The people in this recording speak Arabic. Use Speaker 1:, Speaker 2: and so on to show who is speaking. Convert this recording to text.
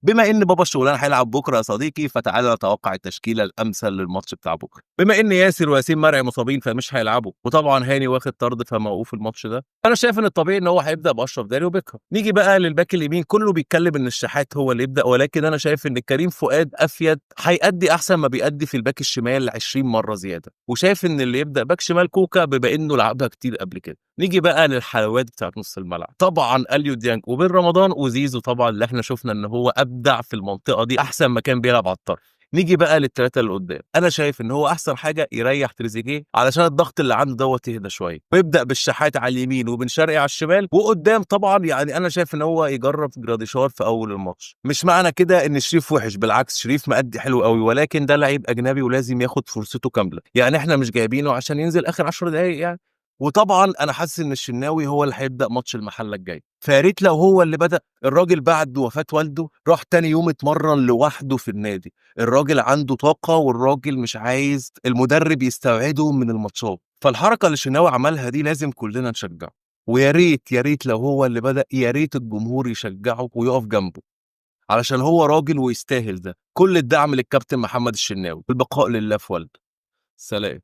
Speaker 1: بما إن بابا الشغلانة هيلعب بكرة يا صديقي، فتعالَ نتوقع التشكيلة الأمثل للماتش بتاع بكرة. بما إن ياسر وياسين مرعي مصابين فمش هيلعبوا، وطبعًا هاني واخد طرد فموقوف الماتش ده، أنا شايف إن الطبيعي إن هو هيبدأ بأشرف داري وبيكهام. نيجي بقى للباك اليمين، كله بيتكلم إن الشحات هو اللي يبدأ، ولكن أنا شايف إن كريم فؤاد أفيد، هيأدي أحسن ما بيأدي في الباك الشمال 20 مرة زيادة، وشايف إن اللي يبدأ باك شمال كوكا بما إنه لعبها كتير قبل كده. نيجي بقى للحلوات بتاعة نص الملعب، طبعًا أليو ديانج وبن رمضان وزيزو طبعًا اللي إحنا شُفنا إن هو أبدع في المنطقة دي أحسن ما كان بيلعب على الطرف. نيجي بقى لل3 اللي قدام، أنا شايف إن هو أحسن حاجة يريّح تريزيجيه علشان الضغط اللي عنده دوّة يهدى شوية، ويبدأ بالشحات على اليمين وبن شرقي على الشمال، وقدام طبعًا يعني أنا شايف إن هو يجرّب جراديشار في أول الماتش. مش معنى كده إن شريف وِحِش، بالعكس شريف مأدّي حلو أوي، ولكن ده لعيب أجنبي ولازم ياخد فرصته كاملة، يعني إحنا مش جايبينه عشان ينزل آخر 10 دقايق يعني. وطبعًا أنا حاسس إن الشناوي هو اللي هيبدأ ماتش المحلة الجاي، فيا ريت لو هو اللي بدأ. الراجل بعد وفاة والده راح تاني يوم اتمرّن لوحده في النادي، الراجل عنده طاقة والراجل مش عايز المدرب يستبعده من الماتشات، فالحركة اللي الشناوي عملها دي لازم كلنا نشجّعه، ويا ريت، يا ريت لو هو اللي بدأ، يا ريت الجمهور يشجّعه ويقف جنبه، علشان هو راجل ويستاهل ده. كل الدعم للكابتن محمد الشناوي، البقاء لله في والده. سلام.